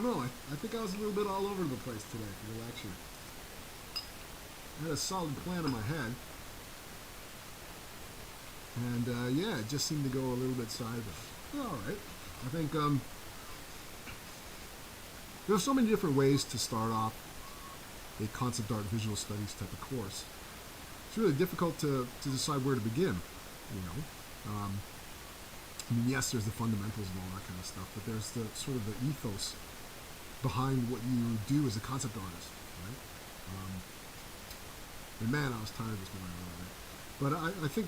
know. I think I was a little bit all over the place today for the lecture. I had a solid plan in my head, and yeah, it just seemed to go a little bit sideways. All right. I think there's so many different ways to start off a concept art visual studies type of course. It's really difficult to decide where to begin, you know. I mean, yes, there's the fundamentals and all that kind of stuff, but there's the sort of the ethos behind what you do as a concept artist, right? And man, I was tired this morning, right? But I think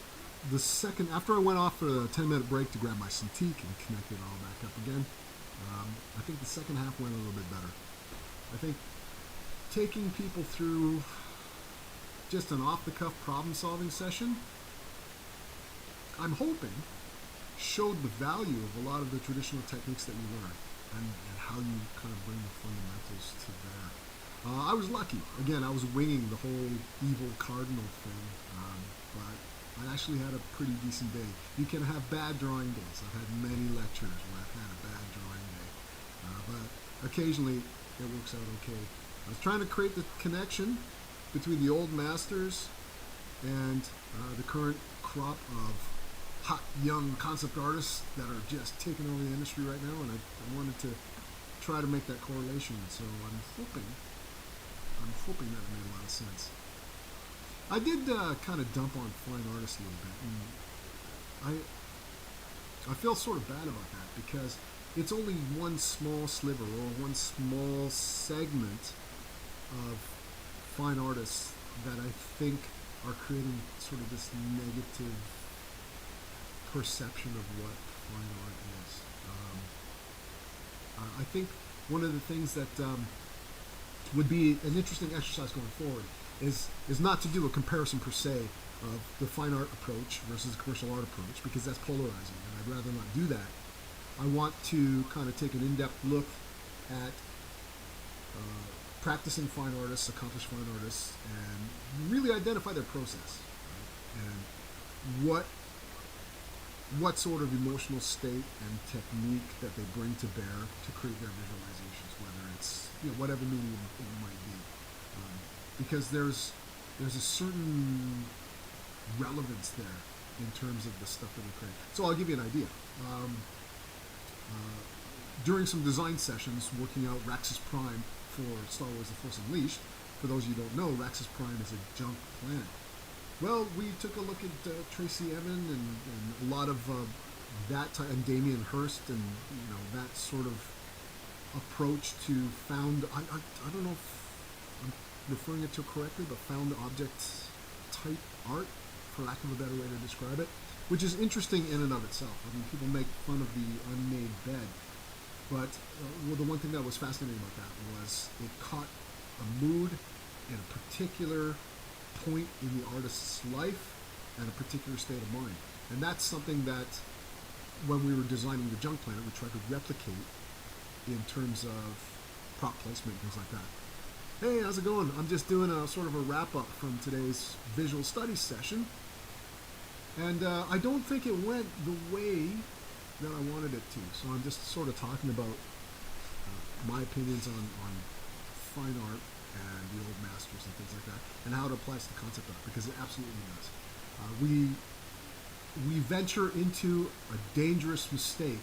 the second, after I went off for a 10-minute break to grab my Cintiq and connect it all back up again, I think the second half went a little bit better. I think taking people through just an off-the-cuff problem-solving session, I'm hoping, showed the value of a lot of the traditional techniques that you learn and how you kind of bring the fundamentals to bear. I was lucky. Again, I was winging the whole evil cardinal thing, but I actually had a pretty decent day. You can have bad drawing days. I've had many lectures where I've had a bad drawing day, but occasionally it works out okay. I was trying to create the connection between the old masters and the current crop of hot young concept artists that are just taking over the industry right now, and I wanted to try to make that correlation. So I'm hoping that it made a lot of sense. I did kind of dump on fine artists a little bit, and I feel sort of bad about that because it's only one small sliver or one small segment of fine artists that I think are creating sort of this negative perception of what fine art is. I think one of the things that would be an interesting exercise going forward is not to do a comparison per se of the fine art approach versus the commercial art approach, because that's polarizing, and I'd rather not do that. I want to kind of take an in-depth look at practicing fine artists, accomplished fine artists, and really identify their process, right? And what sort of emotional state and technique that they bring to bear to create their visualizations, whether it's, you know, whatever medium it might be, because there's a certain relevance there in terms of the stuff that we create. So I'll give you an idea. During some design sessions, working out Raxus Prime for Star Wars: The Force Unleashed, for those of you who don't know, Raxus Prime is a junk planet. Well, we took a look at Tracy Emin and a lot of that type, and Damien Hirst, and you know, that sort of approach to found. I don't know if I'm referring it to correctly, but found object type art, for lack of a better way to describe it, which is interesting in and of itself. I mean, people make fun of the unmade bed, but well, the one thing that was fascinating about that was it caught a mood in a particular point in the artist's life and a particular state of mind. And that's something that when we were designing the junk planet, we tried to replicate in terms of prop placement and things like that. Hey, how's it going? I'm just doing a sort of a wrap-up from today's visual studies session. And I don't think it went the way that I wanted it to. So I'm just sort of talking about my opinions on fine art and the old masters and things like that, and how it applies to concept art, because it absolutely does. We venture into a dangerous mistake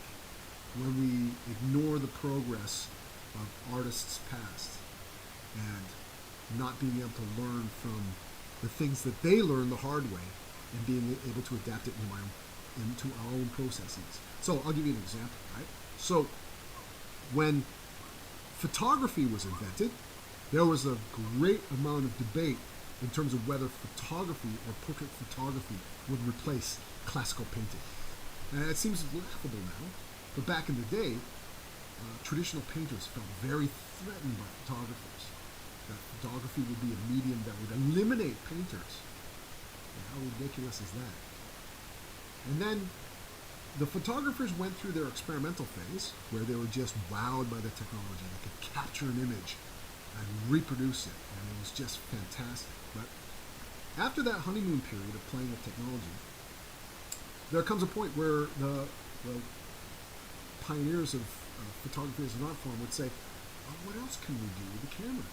when we ignore the progress of artists past and not being able to learn from the things that they learned the hard way and being able to adapt it into our own processes. So I'll give you an example, right? So when photography was invented, there was a great amount of debate in terms of whether photography or portrait photography would replace classical painting. And it seems laughable now, but back in the day, traditional painters felt very threatened by photographers. That photography would be a medium that would eliminate painters. And how ridiculous is that? And then the photographers went through their experimental phase, where they were just wowed by the technology. They could capture an image and reproduce it, and it was just fantastic. But after that honeymoon period of playing with technology, there comes a point where the pioneers of photography as an art form would say, well, what else can we do with the camera?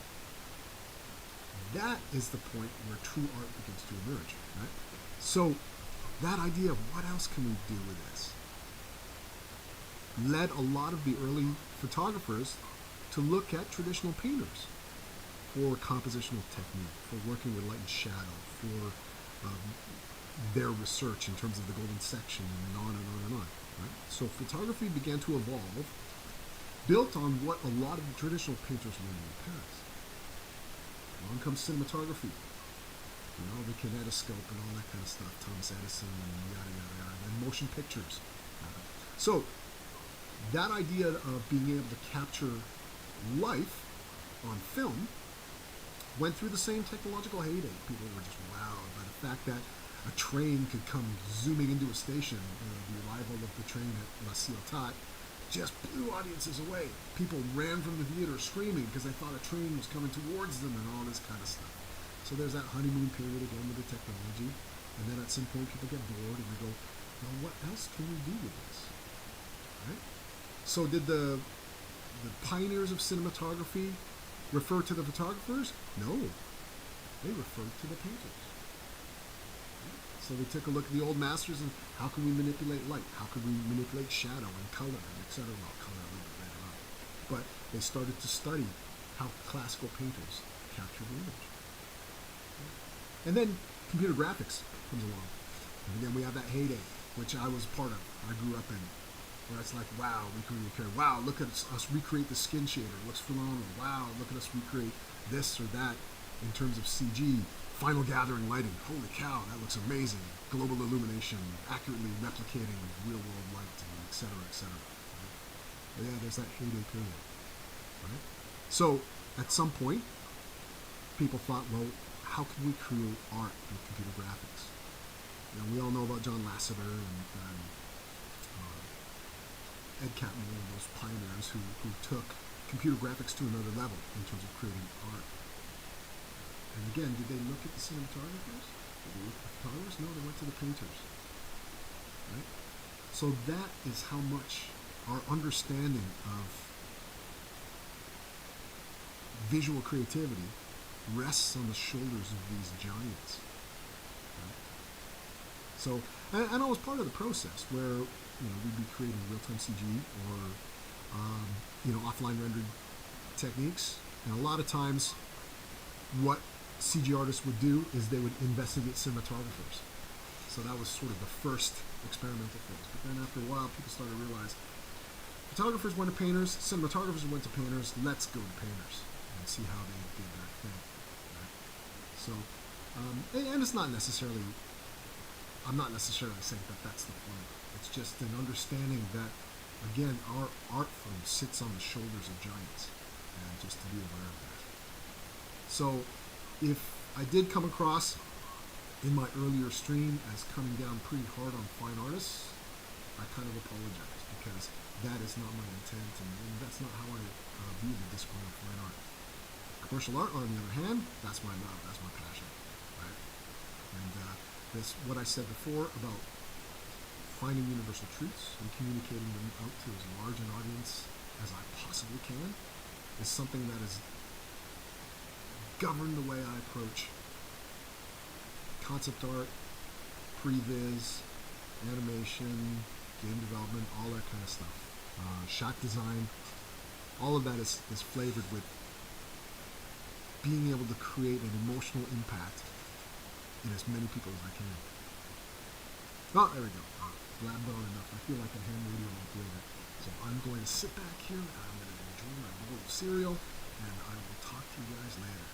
That is the point where true art begins to emerge, right? So that idea of what else can we do with this led a lot of the early photographers to look at traditional painters for compositional technique, for working with light and shadow, for their research in terms of the golden section, and on and on and on. Right? So photography began to evolve, built on what a lot of the traditional painters learned in the past. Along comes cinematography, the kinetoscope and all that kind of stuff, Thomas Edison and yada yada yada, and motion pictures. So that idea of being able to capture life on film went through the same technological heyday. People were just wowed by the fact that a train could come zooming into a station. The arrival of the train at La Ciotat just blew audiences away. People ran from the theater screaming because they thought a train was coming towards them and all this kind of stuff. So there's that honeymoon period again with the technology. And then at some point people get bored and they go, well, what else can we do with this? Right? So did the pioneers of cinematography refer to the photographers? No. They referred to the painters. So they took a look at the old masters and how can we manipulate light? How can we manipulate shadow and color and etc. Well, color a little bit later on. But they started to study how classical painters captured the image. And then computer graphics comes along. And again, we have that heyday, which I was part of. I grew up in, where it's like, wow, we can recreate. Wow, look at us recreate the skin shader. It looks phenomenal. Wow, look at us recreate this or that in terms of CG. Final gathering lighting. Holy cow, that looks amazing. Global illumination, accurately replicating real-world light, and et cetera, et cetera. Right? But yeah, there's that heyday period. Right? So, at some point, people thought, well, how can we create art with computer graphics? We all know about John Lasseter and Ed Catmull, those pioneers who took computer graphics to another level in terms of creating art. And again, did they look at the cinematographers? Did they look at the photographers? No, they went to the painters. Right? So that is how much our understanding of visual creativity rests on the shoulders of these giants. Right? So, and I was part of the process where we'd be creating real-time CG or offline rendered techniques, and a lot of times, what CG artists would do is they would investigate cinematographers. So that was sort of the first experimental phase. But then after a while, people started to realize photographers went to painters, cinematographers went to painters. Let's go to painters and see how they did their thing. Right? So, and it's not necessarily. I'm not necessarily saying that that's the point. It's just an understanding that, again, our art form sits on the shoulders of giants, and just to be aware of that. So, if I did come across in my earlier stream as coming down pretty hard on fine artists, I kind of apologize because that is not my intent, and that's not how I view the discipline of fine art. Commercial art, on the other hand, that's my love, that's my passion, right? And this, what I said before about finding universal truths and communicating them out to as large an audience as I possibly can is something that is govern the way I approach concept art, previs, animation, game development, all that kind of stuff. Shot design, all of that is flavored with being able to create an emotional impact in as many people as I can. Oh, there we go. Blabbed on enough. I feel like a ham radio operator. So I'm going to sit back here and I'm going to enjoy my bowl of cereal, and I will talk to you guys later.